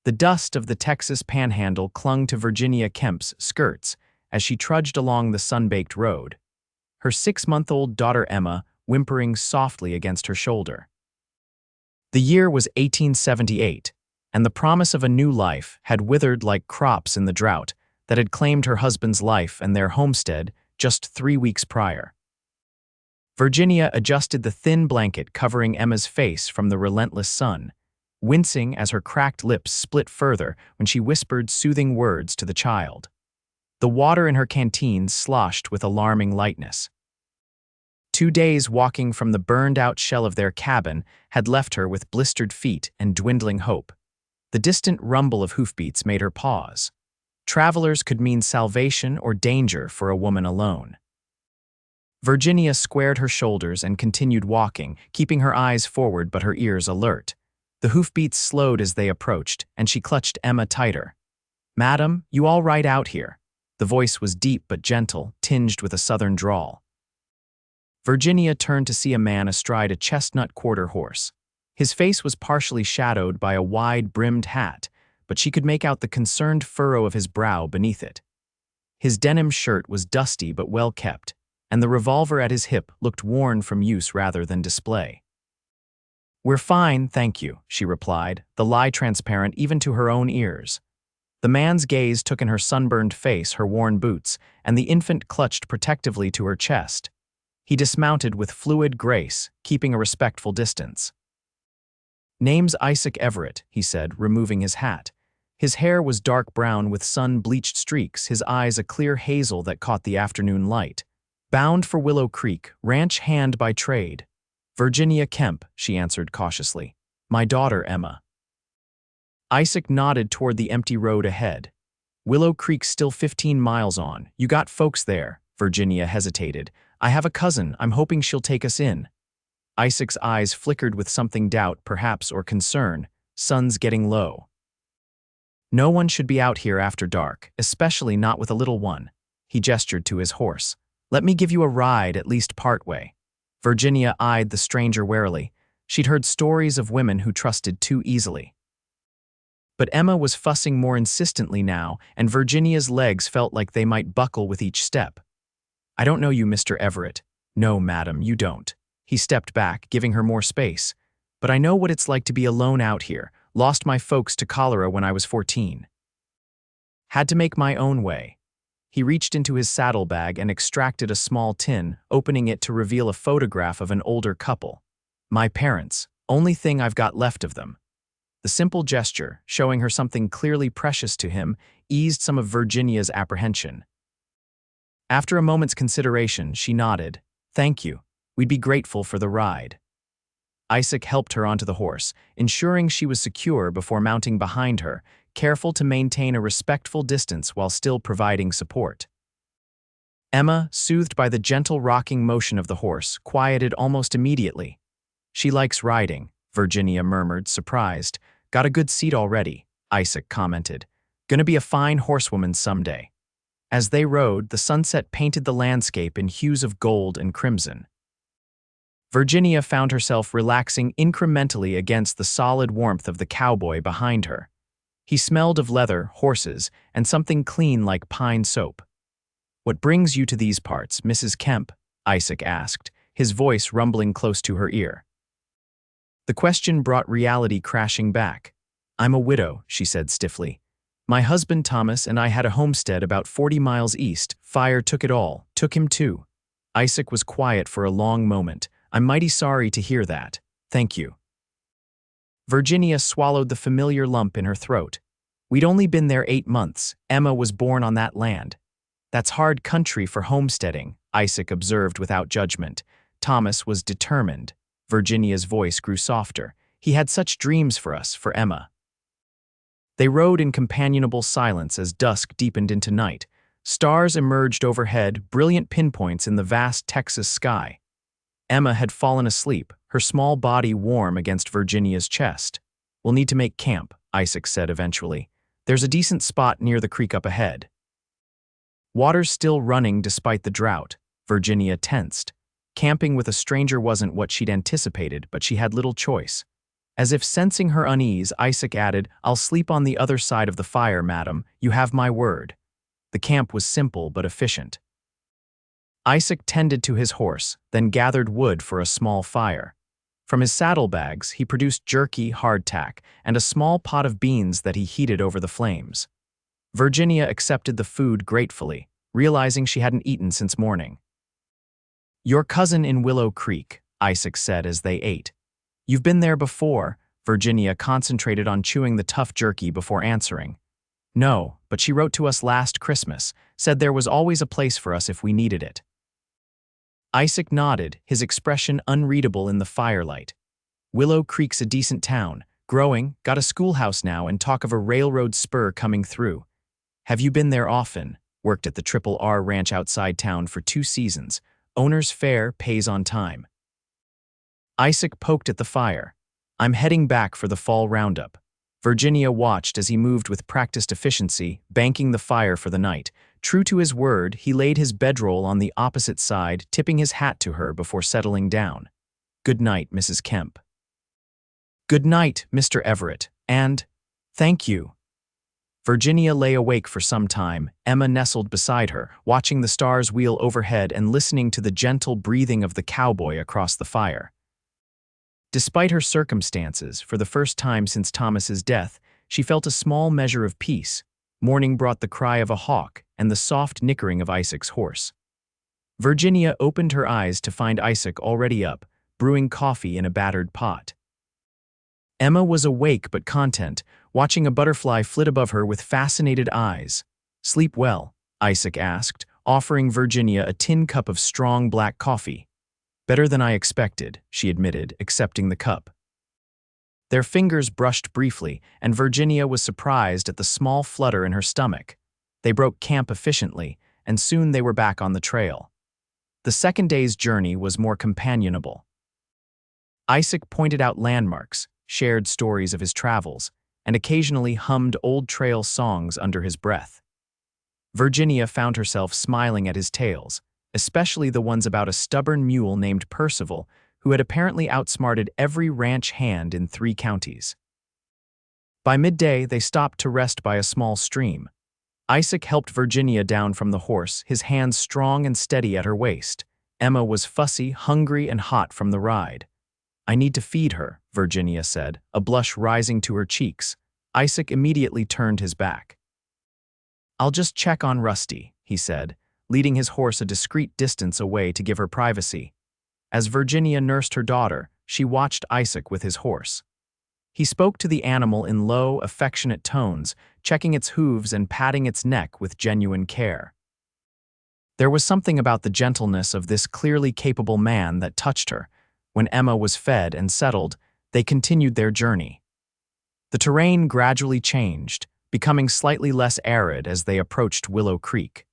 The dust of the Texas panhandle clung to Virginia Kemp's skirts as she trudged along the sun-baked road, her 6-month-old daughter Emma whimpering softly against her shoulder. The year was 1878, and the promise of a new life had withered like crops in the drought that had claimed her husband's life and their homestead just 3 weeks prior. Virginia adjusted the thin blanket covering Emma's face from the relentless sun, wincing as her cracked lips split further when she whispered soothing words to the child. The water in her canteen sloshed with alarming lightness. 2 days walking from the burned-out shell of their cabin had left her with blistered feet and dwindling hope. The distant rumble of hoofbeats made her pause. Travelers could mean salvation or danger for a woman alone. Virginia squared her shoulders and continued walking, keeping her eyes forward but her ears alert. The hoofbeats slowed as they approached, and she clutched Emma tighter. "Madam, you all right out here?" The voice was deep but gentle, tinged with a southern drawl. Virginia turned to see a man astride a chestnut quarter horse. His face was partially shadowed by a wide-brimmed hat, but she could make out the concerned furrow of his brow beneath it. His denim shirt was dusty but well-kept, and the revolver at his hip looked worn from use rather than display. "We're fine, thank you," she replied, the lie transparent even to her own ears. The man's gaze took in her sunburned face, her worn boots, and the infant clutched protectively to her chest. He dismounted with fluid grace, keeping a respectful distance. "Name's Isaac Everett," he said, removing his hat. His hair was dark brown with sun-bleached streaks, his eyes a clear hazel that caught the afternoon light. "Bound for Willow Creek, ranch hand by trade." "Virginia Kemp," she answered cautiously. "My daughter, Emma." Isaac nodded toward the empty road ahead. "Willow Creek's still 15 miles on. You got folks there." Virginia hesitated. "I have a cousin. I'm hoping she'll take us in." Isaac's eyes flickered with something doubt, perhaps, or concern. "Sun's getting low. No one should be out here after dark, especially not with a little one." He gestured to his horse. "Let me give you a ride, at least partway." Virginia eyed the stranger warily. She'd heard stories of women who trusted too easily. But Emma was fussing more insistently now, and Virginia's legs felt like they might buckle with each step. "I don't know you, Mr. Everett." "No, madam, you don't." He stepped back, giving her more space. "But I know what it's like to be alone out here. Lost my folks to cholera when I was 14. Had to make my own way." He reached into his saddlebag and extracted a small tin, opening it to reveal a photograph of an older couple. "My parents, only thing I've got left of them." The simple gesture, showing her something clearly precious to him, eased some of Virginia's apprehension. After a moment's consideration, she nodded. "Thank you. We'd be grateful for the ride." Isaac helped her onto the horse, ensuring she was secure before mounting behind her, careful to maintain a respectful distance while still providing support. Emma, soothed by the gentle rocking motion of the horse, quieted almost immediately. "She likes riding," Virginia murmured, surprised. "Got a good seat already," Isaac commented. "Gonna be a fine horsewoman someday." As they rode, the sunset painted the landscape in hues of gold and crimson. Virginia found herself relaxing incrementally against the solid warmth of the cowboy behind her. He smelled of leather, horses, and something clean like pine soap. "What brings you to these parts, Mrs. Kemp?" Isaac asked, his voice rumbling close to her ear. The question brought reality crashing back. "I'm a widow," she said stiffly. "My husband Thomas and I had a homestead about 40 miles east. Fire took it all, took him too." Isaac was quiet for a long moment. "I'm mighty sorry to hear that. Thank you." Virginia swallowed the familiar lump in her throat. "We'd only been there 8 months. Emma was born on that land." "That's hard country for homesteading," Isaac observed without judgment. Thomas was determined. Virginia's voice grew softer. "He had such dreams for us, for Emma." They rode in companionable silence as dusk deepened into night. Stars emerged overhead, brilliant pinpoints in the vast Texas sky. Emma had fallen asleep, her small body warm against Virginia's chest. "We'll need to make camp," Isaac said eventually. "There's a decent spot near the creek up ahead." Water's still running despite the drought. Virginia tensed. Camping with a stranger wasn't what she'd anticipated, but she had little choice. As if sensing her unease, Isaac added, "I'll sleep on the other side of the fire, madam. You have my word." The camp was simple but efficient. Isaac tended to his horse, then gathered wood for a small fire. From his saddlebags, he produced jerky, hardtack, and a small pot of beans that he heated over the flames. Virginia accepted the food gratefully, realizing she hadn't eaten since morning. "Your cousin in Willow Creek," Isaac said as they ate. "You've been there before." Virginia concentrated on chewing the tough jerky before answering. "No, but she wrote to us last Christmas, said there was always a place for us if we needed it." Isaac nodded, his expression unreadable in the firelight. "Willow Creek's a decent town, growing, got a schoolhouse now, and talk of a railroad spur coming through. Have you been there often? Worked at the Triple R ranch outside town for 2 seasons. Owner's fair, pays on time." Isaac poked at the fire. "I'm heading back for the fall roundup." Virginia watched as he moved with practiced efficiency, banking the fire for the night. True to his word, he laid his bedroll on the opposite side, tipping his hat to her before settling down. "Good night, Mrs. Kemp." "Good night, Mr. Everett, and thank you." Virginia lay awake for some time, Emma nestled beside her, watching the stars wheel overhead and listening to the gentle breathing of the cowboy across the fire. Despite her circumstances, for the first time since Thomas's death, she felt a small measure of peace. Morning brought the cry of a hawk and the soft nickering of Isaac's horse. Virginia opened her eyes to find Isaac already up, brewing coffee in a battered pot. Emma was awake but content, watching a butterfly flit above her with fascinated eyes. "Sleep well?" Isaac asked, offering Virginia a tin cup of strong black coffee. "Better than I expected," she admitted, accepting the cup. Their fingers brushed briefly, and Virginia was surprised at the small flutter in her stomach. They broke camp efficiently, and soon they were back on the trail. The second day's journey was more companionable. Isaac pointed out landmarks, shared stories of his travels, and occasionally hummed old trail songs under his breath. Virginia found herself smiling at his tales, especially the ones about a stubborn mule named Percival, who had apparently outsmarted every ranch hand in 3 counties. By midday, they stopped to rest by a small stream. Isaac helped Virginia down from the horse, his hands strong and steady at her waist. Emma was fussy, hungry, and hot from the ride. "I need to feed her," Virginia said, a blush rising to her cheeks. Isaac immediately turned his back. "I'll just check on Rusty," he said, leading his horse a discreet distance away to give her privacy. As Virginia nursed her daughter, she watched Isaac with his horse. He spoke to the animal in low, affectionate tones, checking its hooves and patting its neck with genuine care. There was something about the gentleness of this clearly capable man that touched her. When Emma was fed and settled, they continued their journey. The terrain gradually changed, becoming slightly less arid as they approached Willow Creek.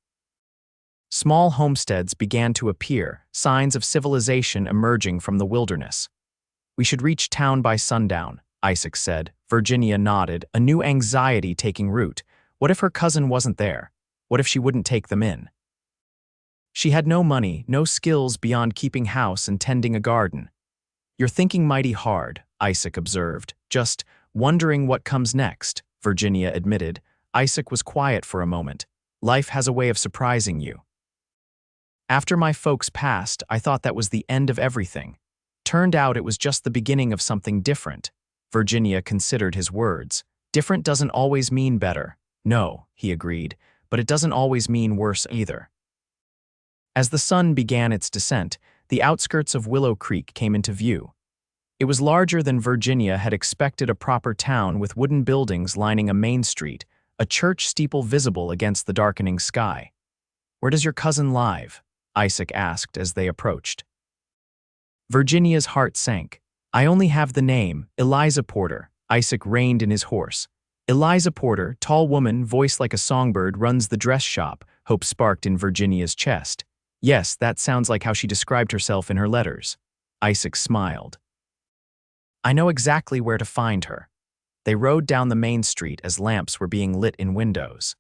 Small homesteads began to appear, signs of civilization emerging from the wilderness. "We should reach town by sundown," Isaac said. Virginia nodded, a new anxiety taking root. What if her cousin wasn't there? What if she wouldn't take them in? She had no money, no skills beyond keeping house and tending a garden. "You're thinking mighty hard," Isaac observed. "Just wondering what comes next," Virginia admitted. Isaac was quiet for a moment. "Life has a way of surprising you. After my folks passed, I thought that was the end of everything. Turned out it was just the beginning of something different." Virginia considered his words. "Different doesn't always mean better." "No," he agreed, "but it doesn't always mean worse either." As the sun began its descent, the outskirts of Willow Creek came into view. It was larger than Virginia had expected a proper town, with wooden buildings lining a main street, a church steeple visible against the darkening sky. "Where does your cousin live?" Isaac asked as they approached. Virginia's heart sank. "I only have the name, Eliza Porter." Isaac reined in his horse. "Eliza Porter, tall woman, voice like a songbird, runs the dress shop," hope sparked in Virginia's chest. "Yes, that sounds like how she described herself in her letters." Isaac smiled. "I know exactly where to find her." They rode down the main street as lamps were being lit in windows.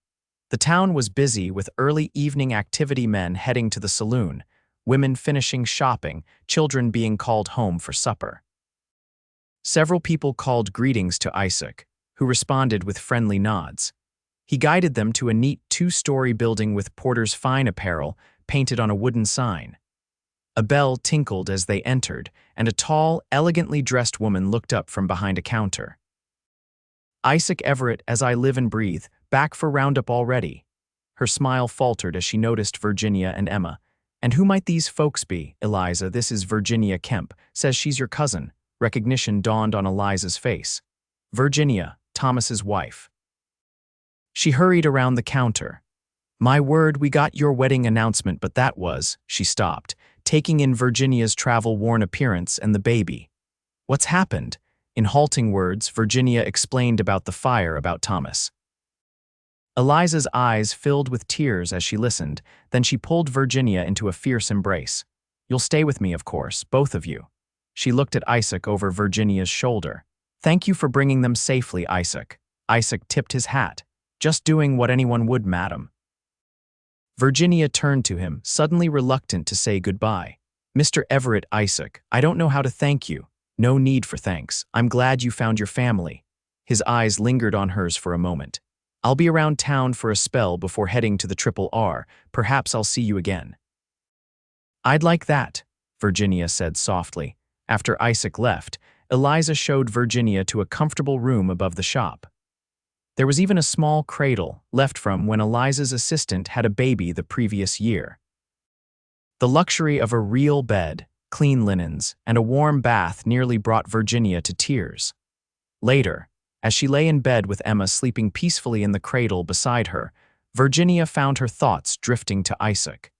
The town was busy with early evening activity, men heading to the saloon, women finishing shopping, children being called home for supper. Several people called greetings to Isaac, who responded with friendly nods. He guided them to a neat two-story building with Porter's Fine Apparel painted on a wooden sign. A bell tinkled as they entered, and a tall, elegantly dressed woman looked up from behind a counter. "Isaac Everett, as I live and breathe, back for roundup already." Her smile faltered as she noticed Virginia and Emma. "And who might these folks be, Eliza? This is Virginia Kemp. Says she's your cousin." Recognition dawned on Eliza's face. Virginia, Thomas's wife. She hurried around the counter. "My word, we got your wedding announcement, but that was..." She stopped, taking in Virginia's travel-worn appearance and the baby. "What's happened?" In halting words, Virginia explained about the fire, about Thomas. Eliza's eyes filled with tears as she listened, then she pulled Virginia into a fierce embrace. "You'll stay with me, of course, both of you." She looked at Isaac over Virginia's shoulder. "Thank you for bringing them safely, Isaac." Isaac tipped his hat. "Just doing what anyone would, madam." Virginia turned to him, suddenly reluctant to say goodbye. "Mr. Everett, Isaac, I don't know how to thank you." "No need for thanks. I'm glad you found your family." His eyes lingered on hers for a moment. "I'll be around town for a spell before heading to the Triple R. Perhaps I'll see you again." "I'd like that," Virginia said softly. After Isaac left, Eliza showed Virginia to a comfortable room above the shop. There was even a small cradle, left from when Eliza's assistant had a baby the previous year. The luxury of a real bed, clean linens, and a warm bath nearly brought Virginia to tears. Later, as she lay in bed with Emma sleeping peacefully in the cradle beside her, Virginia found her thoughts drifting to Isaac.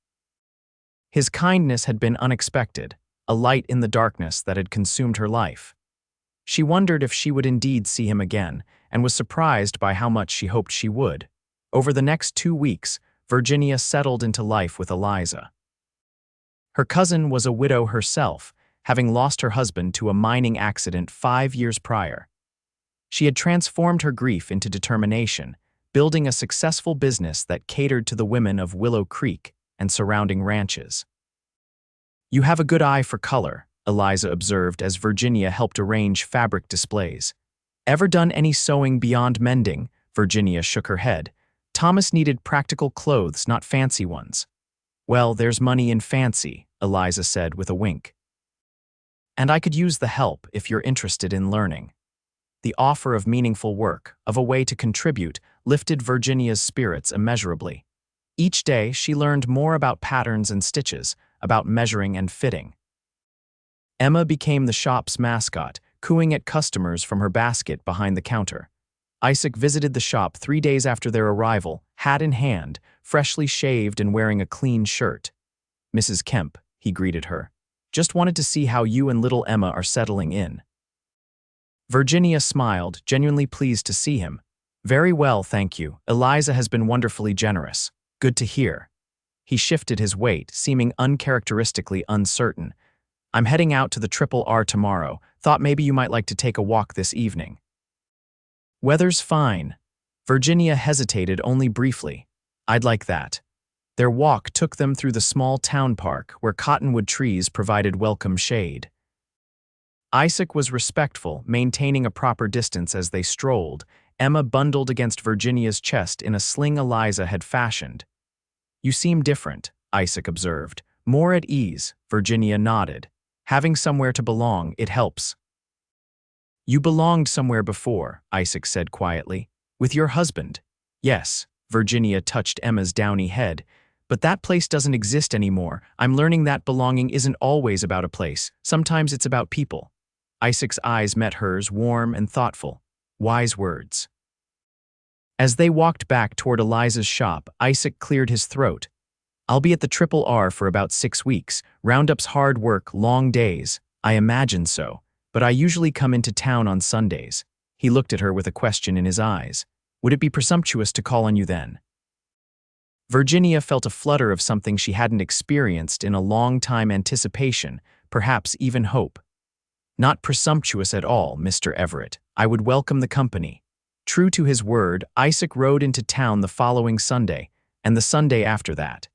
His kindness had been unexpected, a light in the darkness that had consumed her life. She wondered if she would indeed see him again, and was surprised by how much she hoped she would. Over the next 2 weeks, Virginia settled into life with Eliza. Her cousin was a widow herself, having lost her husband to a mining accident 5 years prior. She had transformed her grief into determination, building a successful business that catered to the women of Willow Creek and surrounding ranches. "You have a good eye for color," Eliza observed as Virginia helped arrange fabric displays. "Ever done any sewing beyond mending?" Virginia shook her head. "Thomas needed practical clothes, not fancy ones." "Well, there's money in fancy," Eliza said with a wink. "And I could use the help if you're interested in learning." The offer of meaningful work, of a way to contribute, lifted Virginia's spirits immeasurably. Each day, she learned more about patterns and stitches, about measuring and fitting. Emma became the shop's mascot, cooing at customers from her basket behind the counter. Isaac visited the shop 3 days after their arrival, hat in hand, freshly shaved and wearing a clean shirt. "Mrs. Kemp," he greeted her. "Just wanted to see how you and little Emma are settling in." Virginia smiled, genuinely pleased to see him. "Very well, thank you. Eliza has been wonderfully generous." "Good to hear." He shifted his weight, seeming uncharacteristically uncertain. "I'm heading out to the Triple R tomorrow. Thought maybe you might like to take a walk this evening." "Weather's fine." Virginia hesitated only briefly. "I'd like that." Their walk took them through the small town park where cottonwood trees provided welcome shade. Isaac was respectful, maintaining a proper distance as they strolled, Emma bundled against Virginia's chest in a sling Eliza had fashioned. "You seem different," Isaac observed. "More at ease," Virginia nodded. "Having somewhere to belong, it helps." "You belonged somewhere before," Isaac said quietly. "With your husband." "Yes," Virginia touched Emma's downy head. "But that place doesn't exist anymore. I'm learning that belonging isn't always about a place. Sometimes it's about people." Isaac's eyes met hers, warm and thoughtful. Wise words. As they walked back toward Eliza's shop, Isaac cleared his throat. "I'll be at the Triple R for about 6 weeks. Roundup's hard work, long days." "I imagine so, but I usually come into town on Sundays." He looked at her with a question in his eyes. "Would it be presumptuous to call on you then?" Virginia felt a flutter of something she hadn't experienced in a long-time anticipation, perhaps even hope. "Not presumptuous at all, Mr. Everett. I would welcome the company." True to his word, Isaac rode into town the following Sunday, and the Sunday after that.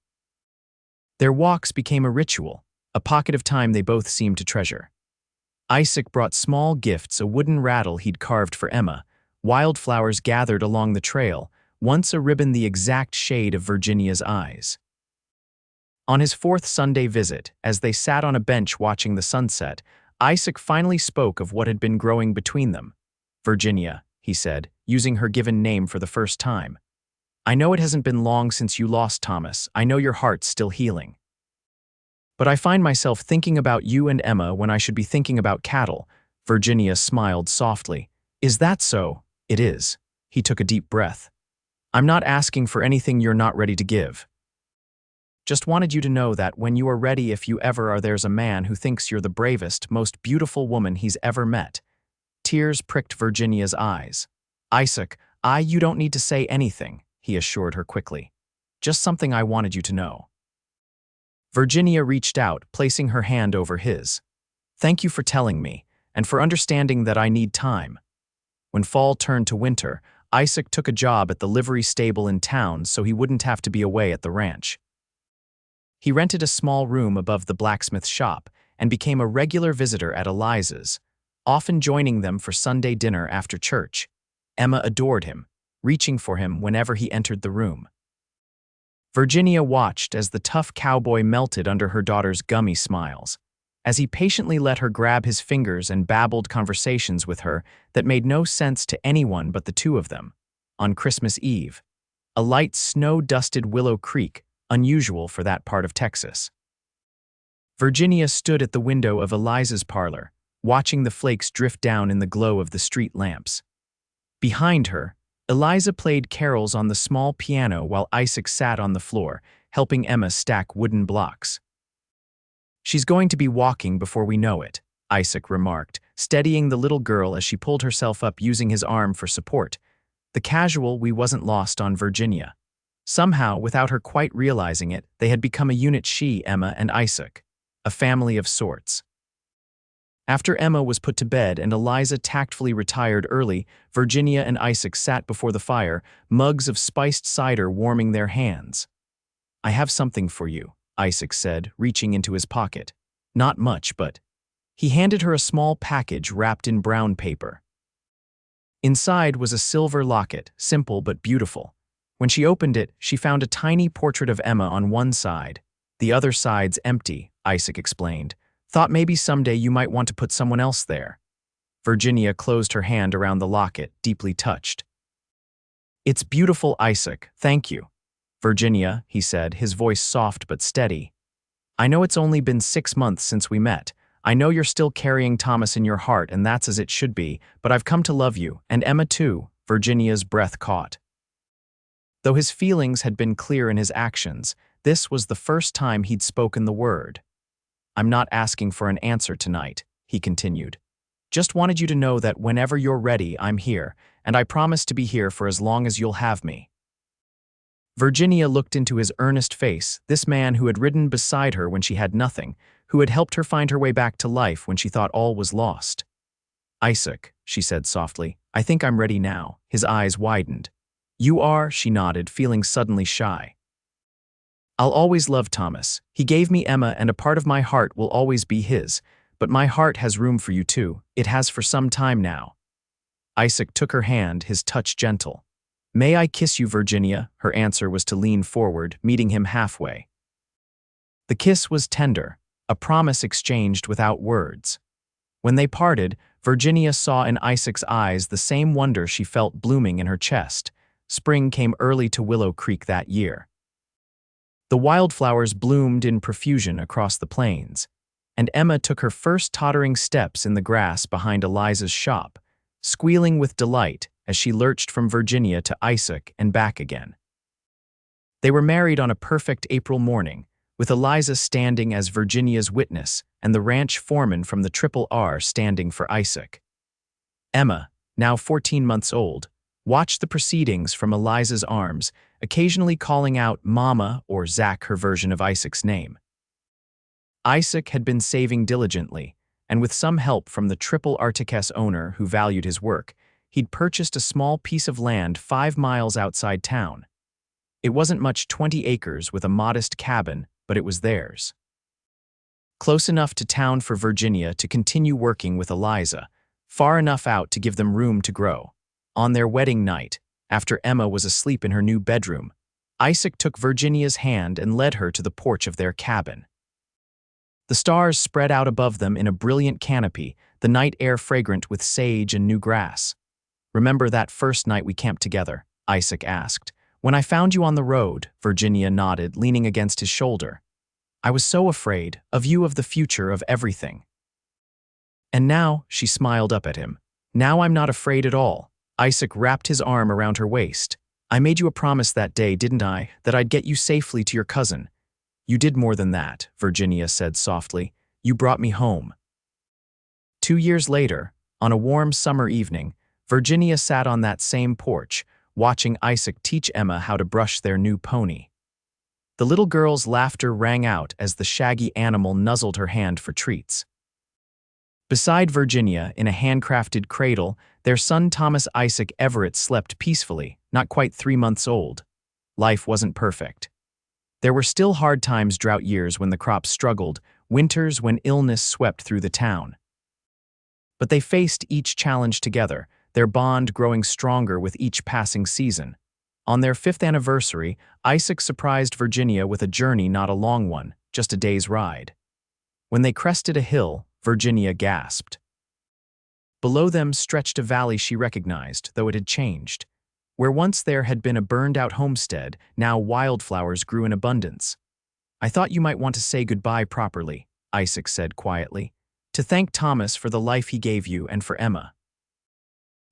Their walks became a ritual, a pocket of time they both seemed to treasure. Isaac brought small gifts, a wooden rattle he'd carved for Emma, wildflowers gathered along the trail, once a ribbon the exact shade of Virginia's eyes. On his fourth Sunday visit, as they sat on a bench watching the sunset, Isaac finally spoke of what had been growing between them. "Virginia," he said, using her given name for the first time. "I know it hasn't been long since you lost Thomas. I know your heart's still healing. But I find myself thinking about you and Emma when I should be thinking about cattle." Virginia smiled softly. "Is that so?" "It is." He took a deep breath. "I'm not asking for anything you're not ready to give. Just wanted you to know that when you are ready, if you ever are, there's a man who thinks you're the bravest, most beautiful woman he's ever met." Tears pricked Virginia's eyes. "Isaac, you don't need to say anything," he assured her quickly. "Just something I wanted you to know." Virginia reached out, placing her hand over his. "Thank you for telling me, and for understanding that I need time." When fall turned to winter, Isaac took a job at the livery stable in town so he wouldn't have to be away at the ranch. He rented a small room above the blacksmith shop and became a regular visitor at Eliza's, often joining them for Sunday dinner after church. Emma adored him, reaching for him whenever he entered the room. Virginia watched as the tough cowboy melted under her daughter's gummy smiles, as he patiently let her grab his fingers and babbled conversations with her that made no sense to anyone but the two of them. On Christmas Eve, a light snow-dusted Willow Creek, unusual for that part of Texas. Virginia stood at the window of Eliza's parlor, watching the flakes drift down in the glow of the street lamps. Behind her, Eliza played carols on the small piano while Isaac sat on the floor, helping Emma stack wooden blocks. "She's going to be walking before we know it," Isaac remarked, steadying the little girl as she pulled herself up using his arm for support. The casual we wasn't lost on Virginia. Somehow, without her quite realizing it, they had become a unit, she, Emma, and Isaac. A family of sorts. After Emma was put to bed and Eliza tactfully retired early, Virginia and Isaac sat before the fire, mugs of spiced cider warming their hands. "I have something for you," Isaac said, reaching into his pocket. "Not much, but..." He handed her a small package wrapped in brown paper. Inside was a silver locket, simple but beautiful. When she opened it, she found a tiny portrait of Emma on one side. "The other side's empty," Isaac explained. "Thought maybe someday you might want to put someone else there." Virginia closed her hand around the locket, deeply touched. "It's beautiful, Isaac, thank you." "Virginia," he said, his voice soft but steady. "I know it's only been 6 months since we met. I know you're still carrying Thomas in your heart, and that's as it should be, but I've come to love you, and Emma too." Virginia's breath caught. Though his feelings had been clear in his actions, this was the first time he'd spoken the word. "I'm not asking for an answer tonight," he continued. "Just wanted you to know that whenever you're ready, I'm here, and I promise to be here for as long as you'll have me." Virginia looked into his earnest face, this man who had ridden beside her when she had nothing, who had helped her find her way back to life when she thought all was lost. "Isaac," she said softly, "I think I'm ready now." His eyes widened. "You are?" she nodded, feeling suddenly shy. "I'll always love Thomas. He gave me Emma, and a part of my heart will always be his, but my heart has room for you too. It has for some time now." Isaac took her hand, his touch gentle. "May I kiss you, Virginia?" Her answer was to lean forward, meeting him halfway. The kiss was tender, a promise exchanged without words. When they parted, Virginia saw in Isaac's eyes the same wonder she felt blooming in her chest. Spring came early to Willow Creek that year. The wildflowers bloomed in profusion across the plains, and Emma took her first tottering steps in the grass behind Eliza's shop, squealing with delight as she lurched from Virginia to Isaac and back again. They were married on a perfect April morning, with Eliza standing as Virginia's witness and the ranch foreman from the Triple R standing for Isaac. Emma, now 14 months old, watched the proceedings from Eliza's arms, occasionally calling out Mama or Zach, her version of Isaac's name. Isaac had been saving diligently, and with some help from the Triple Articus owner who valued his work, he'd purchased a small piece of land 5 miles outside town. It wasn't much, 20 acres with a modest cabin, but it was theirs. close enough to town for Virginia to continue working with Eliza, far enough out to give them room to grow. On their wedding night, after Emma was asleep in her new bedroom, Isaac took Virginia's hand and led her to the porch of their cabin. The stars spread out above them in a brilliant canopy, the night air fragrant with sage and new grass. "Remember that first night we camped together?" Isaac asked. "When I found you on the road," Virginia nodded, leaning against his shoulder. "I was so afraid of you, of the future, of everything." "And now," she smiled up at him, "now I'm not afraid at all." Isaac wrapped his arm around her waist. "I made you a promise that day, didn't I, that I'd get you safely to your cousin?" "You did more than that," Virginia said softly. "You brought me home." 2 years later, on a warm summer evening, Virginia sat on that same porch, watching Isaac teach Emma how to brush their new pony. The little girl's laughter rang out as the shaggy animal nuzzled her hand for treats. Beside Virginia, in a handcrafted cradle, their son Thomas Isaac Everett slept peacefully, not quite 3 months old. Life wasn't perfect. There were still hard times, drought years when the crops struggled, winters when illness swept through the town. But they faced each challenge together, their bond growing stronger with each passing season. On their 5th anniversary, Isaac surprised Virginia with a journey, not a long one, just a day's ride. When they crested a hill, Virginia gasped. Below them stretched a valley she recognized, though it had changed. Where once there had been a burned-out homestead, now wildflowers grew in abundance. "I thought you might want to say goodbye properly," Isaac said quietly, "to thank Thomas for the life he gave you and for Emma."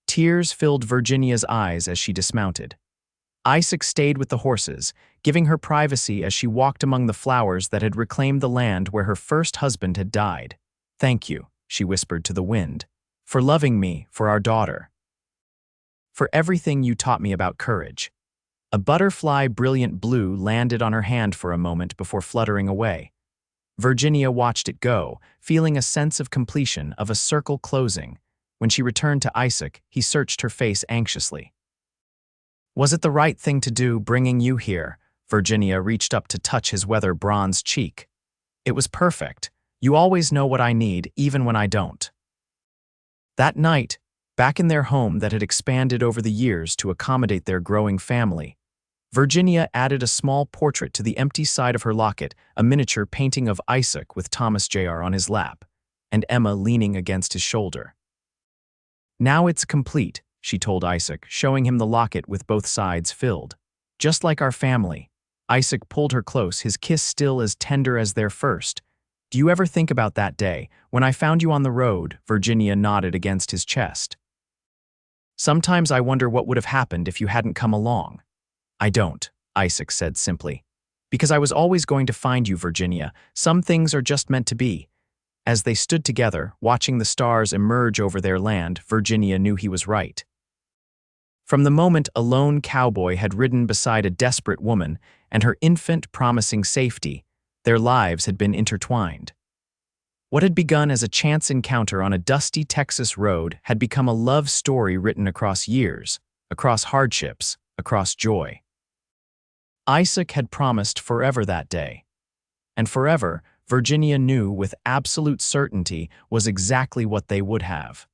Tears filled Virginia's eyes as she dismounted. Isaac stayed with the horses, giving her privacy as she walked among the flowers that had reclaimed the land where her first husband had died. "Thank you," she whispered to the wind, "for loving me, for our daughter. For everything you taught me about courage." A butterfly, brilliant blue, landed on her hand for a moment before fluttering away. Virginia watched it go, feeling a sense of completion, of a circle closing. When she returned to Isaac, he searched her face anxiously. "Was it the right thing to do, bringing you here?" Virginia reached up to touch his weather-bronzed cheek. "It was perfect. You always know what I need, even when I don't." That night, back in their home that had expanded over the years to accommodate their growing family, Virginia added a small portrait to the empty side of her locket, a miniature painting of Isaac with Thomas Jr. on his lap, and Emma leaning against his shoulder. "Now it's complete," she told Isaac, showing him the locket with both sides filled. "Just like our family." Isaac pulled her close, his kiss still as tender as their first. "Do you ever think about that day, when I found you on the road?" Virginia nodded against his chest. "Sometimes I wonder what would have happened if you hadn't come along." "I don't," Isaac said simply. "Because I was always going to find you, Virginia. Some things are just meant to be." As they stood together, watching the stars emerge over their land, Virginia knew he was right. From the moment a lone cowboy had ridden beside a desperate woman and her infant promising safety, their lives had been intertwined. What had begun as a chance encounter on a dusty Texas road had become a love story written across years, across hardships, across joy. Isaac had promised forever that day. And forever, Virginia knew with absolute certainty, was exactly what they would have.